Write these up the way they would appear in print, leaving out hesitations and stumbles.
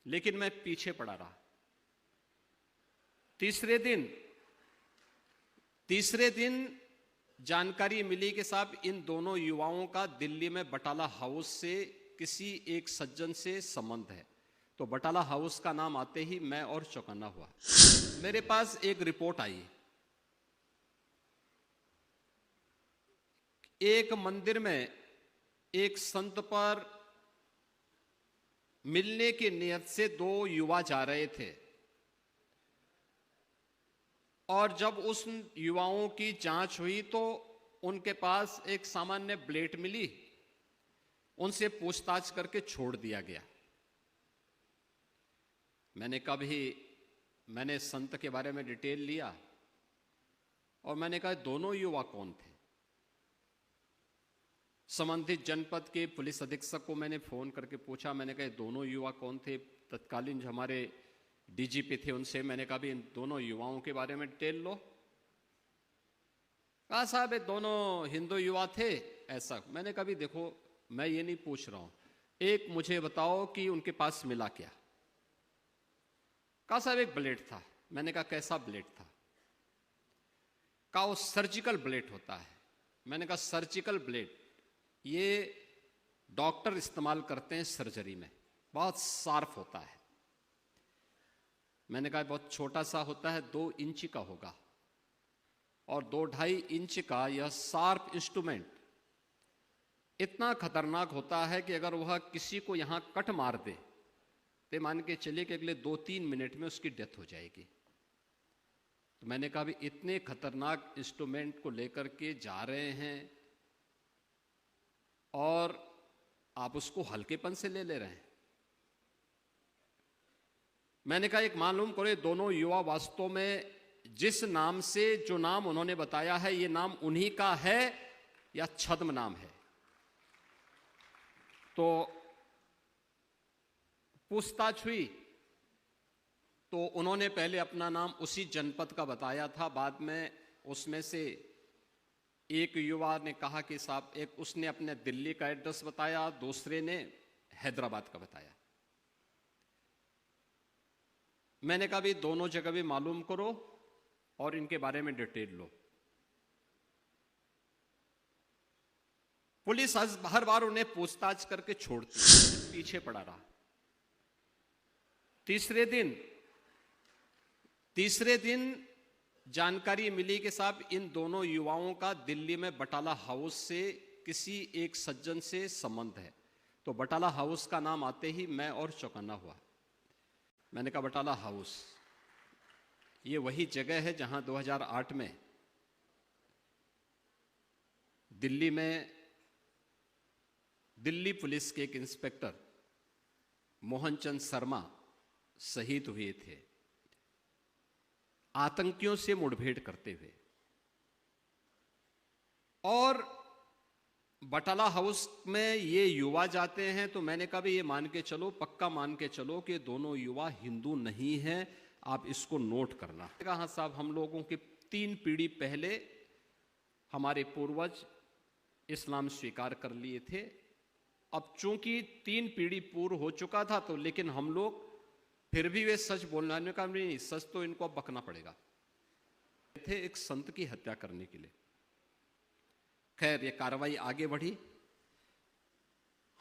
लेकिन मैं पीछे पड़ा रहा। तीसरे दिन जानकारी मिली कि साहब इन दोनों युवाओं का दिल्ली में बटाला हाउस से किसी एक सज्जन से संबंध है। तो बटाला हाउस का नाम आते ही मैं और चौकन्ना हुआ। मेरे पास एक रिपोर्ट आई, एक मंदिर में एक संत पर मिलने की नियत से दो युवा जा रहे थे और जब उस युवाओं की जांच हुई तो उनके पास एक सामान्य ब्लेड मिली। उनसे पूछताछ करके छोड़ दिया गया। मैंने संत के बारे में डिटेल लिया और मैंने कहा दोनों युवा कौन थे। संबंधित जनपद के पुलिस अधीक्षक को मैंने फोन करके पूछा, मैंने कहा दोनों युवा कौन थे। तत्कालीन जो हमारे डीजीपी थे उनसे मैंने कहा भी इन दोनों युवाओं के बारे में डिटेल लो। कहा साहब ये दोनों हिंदू युवा थे ऐसा। मैंने कहा भी देखो मैं ये नहीं पूछ रहा हूं, एक मुझे बताओ कि उनके पास मिला क्या। कहा साहब एक ब्लेड था। मैंने कहा कैसा ब्लेड था। कहा वो सर्जिकल ब्लेड होता है। मैंने कहा सर्जिकल ब्लेड ये डॉक्टर इस्तेमाल करते हैं सर्जरी में, बहुत शार्प होता है। मैंने कहा बहुत छोटा सा होता है, 2 इंच का होगा और 2-2.5 इंच का यह शार्प इंस्ट्रूमेंट इतना खतरनाक होता है कि अगर वह किसी को यहां कट मार दे तो मान के चलिए कि अगले 2-3 मिनट में उसकी डेथ हो जाएगी। तो मैंने कहा भी इतने खतरनाक इंस्ट्रूमेंट को लेकर के जा रहे हैं और आप उसको हल्केपन से ले रहे हैं। मैंने कहा एक मालूम करो दोनों युवा वास्तव में जिस नाम से जो नाम उन्होंने बताया है ये नाम उन्हीं का है या छद्म नाम है। तो पूछताछ हुई तो उन्होंने पहले अपना नाम उसी जनपद का बताया था, बाद में उसमें से एक युवा ने कहा कि साहब एक उसने अपने दिल्ली का एड्रेस बताया, दूसरे ने हैदराबाद का बताया। मैंने कहा भी दोनों जगह भी मालूम करो और इनके बारे में डिटेल लो। पुलिस हर बार उन्हें पूछताछ करके छोड़ती, पीछे पड़ा रहा। तीसरे दिन जानकारी मिली कि साहब इन दोनों युवाओं का दिल्ली में बटाला हाउस से किसी एक सज्जन से संबंध है। तो बटाला हाउस का नाम आते ही मैं और चौकन्ना हुआ। मैंने कहा बटाला हाउस ये वही जगह है जहां 2008 में दिल्ली में दिल्ली पुलिस के एक इंस्पेक्टर मोहनचंद शर्मा शहीद हुए थे आतंकियों से मुठभेड़ करते हुए। और बटाला हाउस में ये युवा जाते हैं तो मैंने कहा भी ये मान के चलो, पक्का मान के चलो कि दोनों युवा हिंदू नहीं हैं, आप इसको नोट करना। कहा साहब हम लोगों के 3 पीढ़ी पहले हमारे पूर्वज इस्लाम स्वीकार कर लिए थे। अब चूंकि 3 पीढ़ी पूर्व हो चुका था तो लेकिन हम लोग फिर भी वे सच बोलने का नहीं, सच तो इनको अब बकना पड़ेगा। थे एक संत की हत्या करने के लिए। खैर ये कार्रवाई आगे बढ़ी।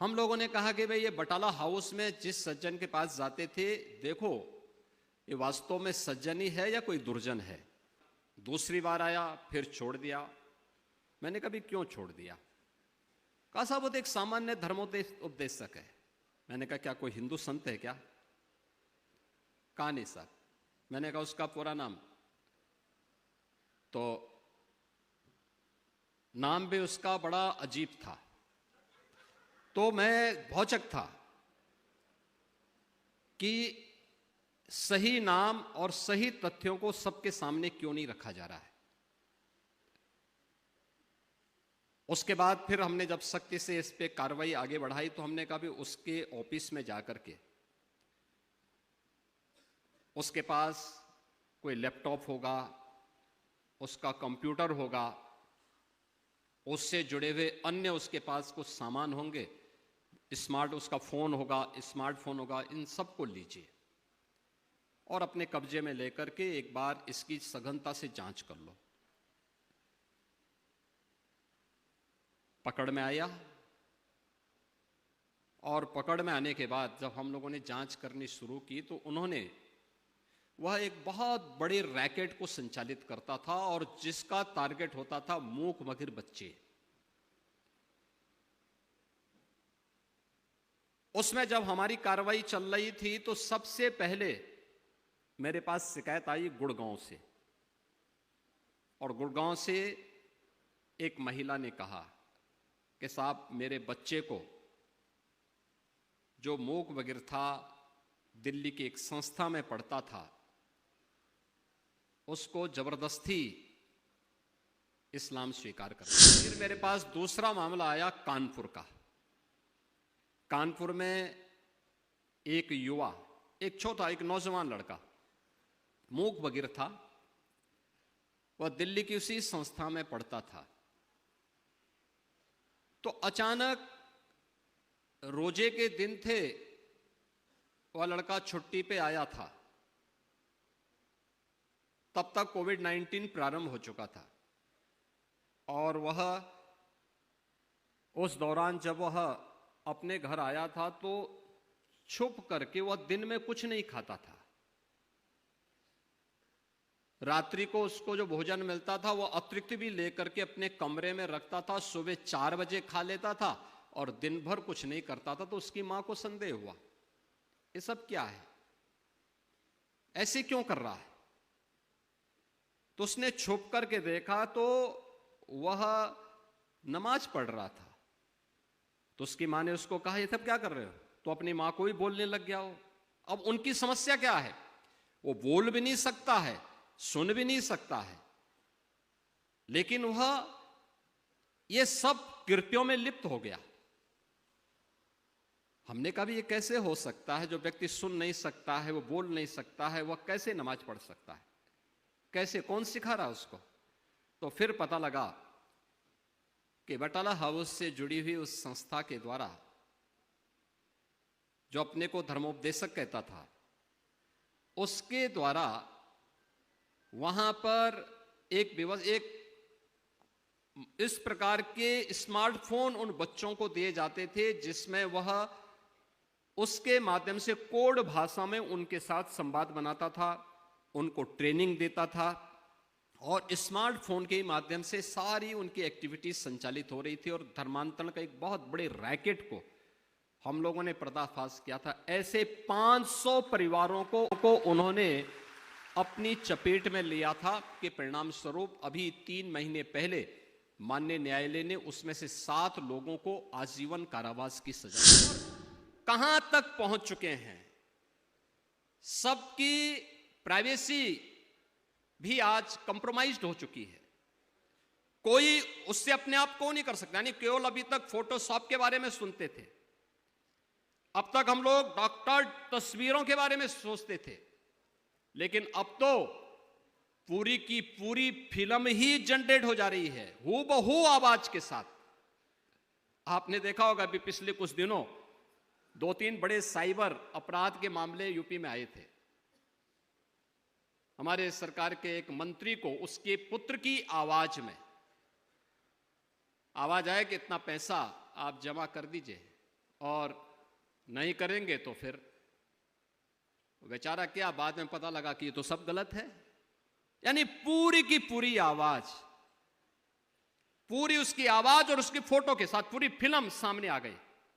हम लोगों ने कहा कि भाई ये बटाला हाउस में जिस सज्जन के पास जाते थे देखो ये वास्तव में सज्जन ही है या कोई दुर्जन है। दूसरी बार आया फिर छोड़ दिया। मैंने कभी क्यों छोड़ दिया। कहा साहब वो तो एक सामान्य धर्मोपदेशक है। मैंने कहा क्या कोई हिंदू संत है क्या। कहा नहीं साहब। मैंने कहा उसका पूरा नाम, तो नाम भी उसका बड़ा अजीब था। तो मैं भौचक था कि सही नाम और सही तथ्यों को सबके सामने क्यों नहीं रखा जा रहा है। उसके बाद फिर हमने जब सख्ती से इस पे कार्रवाई आगे बढ़ाई तो हमने कहा भी उसके ऑफिस में जाकर के उसके पास कोई लैपटॉप होगा, उसका कंप्यूटर होगा, उससे जुड़े हुए अन्य उसके पास कुछ सामान होंगे, स्मार्ट उसका फोन होगा, स्मार्टफोन होगा, इन सबको लीजिए और अपने कब्जे में लेकर के एक बार इसकी सघनता से जांच कर लो। पकड़ में आया और पकड़ में आने के बाद जब हम लोगों ने जांच करनी शुरू की तो उन्होंने, वह एक बहुत बड़े रैकेट को संचालित करता था और जिसका टारगेट होता था मूक बधिर बच्चे। उसमें जब हमारी कार्रवाई चल रही थी तो सबसे पहले मेरे पास शिकायत आई गुड़गांव से, और गुड़गांव से एक महिला ने कहा कि साहब मेरे बच्चे को, जो मूक बधिर था, दिल्ली की एक संस्था में पढ़ता था, उसको जबरदस्ती इस्लाम स्वीकार कर। फिर मेरे पास दूसरा मामला आया कानपुर का। कानपुर में एक युवा, एक छोटा, एक नौजवान लड़का मूक बधिर था, वह दिल्ली की उसी संस्था में पढ़ता था। तो अचानक रोजे के दिन थे, वह लड़का छुट्टी पे आया था, तब तक कोविड-19 प्रारंभ हो चुका था और वह उस दौरान जब वह अपने घर आया था तो छुप करके वह दिन में कुछ नहीं खाता था। रात्रि को उसको जो भोजन मिलता था वो अतिरिक्त भी लेकर के अपने कमरे में रखता था, सुबह 4 बजे खा लेता था और दिन भर कुछ नहीं करता था। तो उसकी मां को संदेह हुआ, ये सब क्या है, ऐसे क्यों कर रहा है। तो उसने छुप करके देखा तो वह नमाज पढ़ रहा था। तो उसकी मां ने उसको कहा, ये सब क्या कर रहे हो। तो अपनी मां को भी बोलने लग गया हो। अब उनकी समस्या क्या है, वो बोल भी नहीं सकता है, सुन भी नहीं सकता है, लेकिन वह ये सब कृत्यों में लिप्त हो गया। हमने कहा भी ये कैसे हो सकता है, जो व्यक्ति सुन नहीं सकता है, वो बोल नहीं सकता है, वह कैसे नमाज पढ़ सकता है, कैसे, कौन सिखा रहा उसको। तो फिर पता लगा कि बटाला हाउस से जुड़ी हुई उस संस्था के द्वारा, जो अपने को धर्मोपदेशक कहता था, उसके द्वारा वहां पर एक इस प्रकार के स्मार्टफोन उन बच्चों को दिए जाते थे जिसमें वह उसके माध्यम से कोड भाषा में उनके साथ संवाद बनाता था, उनको ट्रेनिंग देता था और स्मार्टफोन के माध्यम से सारी उनकी एक्टिविटीज संचालित हो रही थी। और धर्मांतरण का एक बहुत बड़े रैकेट को हम लोगों ने पर्दाफाश किया था। ऐसे 500 परिवारों को उन्होंने अपनी चपेट में लिया था कि परिणाम स्वरूप अभी 3 महीने पहले माननीय न्यायालय ने उसमें से 7 लोगों को आजीवन कारावास की सजा। कहां तक पहुंच चुके हैं, सबकी प्राइवेसी भी आज कंप्रोमाइज्ड हो चुकी है। कोई उससे अपने आप को नहीं कर सकता। यानी केवल अभी तक फोटोशॉप के बारे में सुनते थे, अब तक हम लोग डॉक्टर तस्वीरों के बारे में सोचते थे, लेकिन अब तो पूरी की पूरी फिल्म ही जनरेट हो जा रही है हूबहू आवाज के साथ। आपने देखा होगा अभी पिछले कुछ दिनों 2-3 बड़े साइबर अपराध के मामले यूपी में आए थे। हमारे सरकार के एक मंत्री को उसके पुत्र की आवाज में आवाज आया कि इतना पैसा आप जमा कर दीजिए और नहीं करेंगे तो फिर बेचारा क्या, बाद में पता लगा कि ये तो सब गलत है। यानी पूरी की पूरी आवाज, पूरी उसकी आवाज और उसकी फोटो के साथ पूरी फिल्म सामने आ गई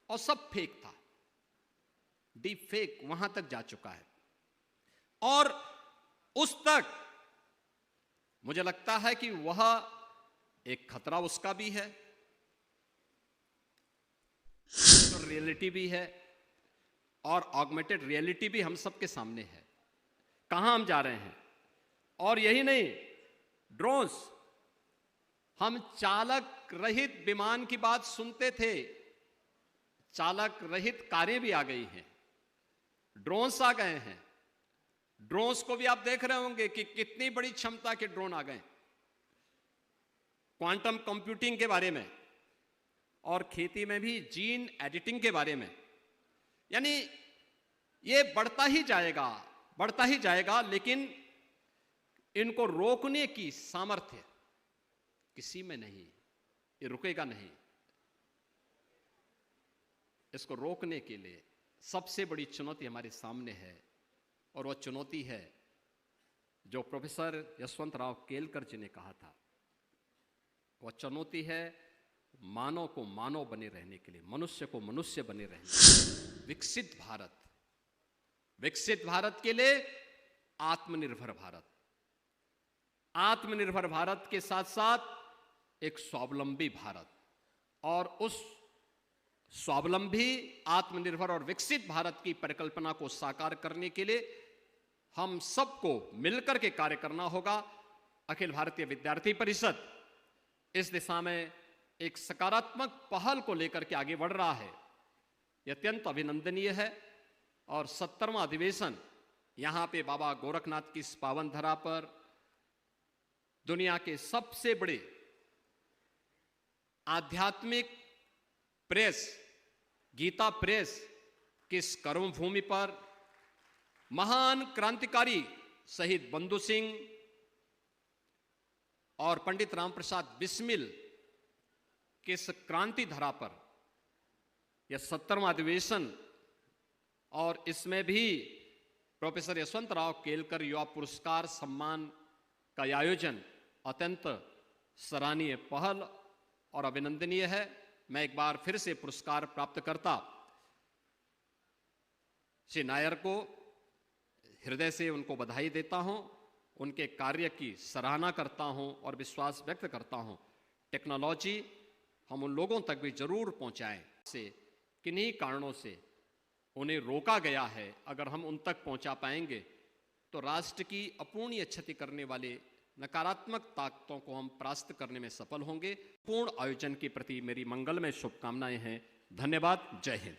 और सब फेक था। डीप फेक वहां तक जा चुका है और उस तक मुझे लगता है कि वह एक खतरा उसका भी है, तो रियलिटी भी है और ऑगमेंटेड रियलिटी भी हम सबके सामने है। कहां हम जा रहे हैं। और यही नहीं, ड्रोन्स, हम चालक रहित विमान की बात सुनते थे, चालक रहित कारें भी आ गई हैं, ड्रोन्स आ गए हैं। ड्रोन्स को भी आप देख रहे होंगे कि कितनी बड़ी क्षमता के ड्रोन आ गए। क्वांटम कंप्यूटिंग के बारे में और खेती में भी जीन एडिटिंग के बारे में, यानी ये बढ़ता ही जाएगा, लेकिन इनको रोकने की सामर्थ्य किसी में नहीं, ये रुकेगा नहीं। इसको रोकने के लिए सबसे बड़ी चुनौती हमारे सामने है, और वह चुनौती है जो प्रोफेसर यशवंतराव केलकर जी ने कहा था। वह चुनौती है मानव को मानव बने रहने के लिए, मनुष्य को मनुष्य बने रहने के लिए। विकसित भारत के लिए आत्मनिर्भर भारत, आत्मनिर्भर भारत के साथ साथ एक स्वावलंबी भारत, और उस स्वावलंबी, आत्मनिर्भर और विकसित भारत की परिकल्पना को साकार करने के लिए हम सबको मिलकर के कार्य करना होगा। अखिल भारतीय विद्यार्थी परिषद इस दिशा में एक सकारात्मक पहल को लेकर के आगे बढ़ रहा है। यह अत्यंत अभिनंदनीय है, और 70वां अधिवेशन यहां पे बाबा गोरखनाथ की इस पावन धरा पर दुनिया के सबसे बड़े आध्यात्मिक प्रेस, गीता प्रेस की इस कर्म भूमि पर महान क्रांतिकारी शहीद बंधु सिंह और पंडित राम प्रसाद बिस्मिल के इस क्रांति धरा पर यह 70वां अधिवेशन, और इसमें भी प्रोफेसर यशवंतराव केलकर युवा पुरस्कार सम्मान का आयोजन अत्यंत सराहनीय पहल और अभिनंदनीय है। मैं एक बार फिर से पुरस्कार प्राप्त करता श्री नायर को हृदय से उनको बधाई देता हूं, उनके कार्य की सराहना करता हूं और विश्वास व्यक्त करता हूं। टेक्नोलॉजी हम उन लोगों तक भी जरूर पहुंचाएं से किन्हीं कारणों से उन्हें रोका गया है। अगर हम उन तक पहुंचा पाएंगे तो राष्ट्र की अपूर्णीय क्षति करने वाले नकारात्मक ताकतों को हम परास्त करने में सफल होंगे। पूर्ण आयोजन के प्रति मेरी मंगलमय शुभकामनाएं हैं। धन्यवाद। जय हिंद।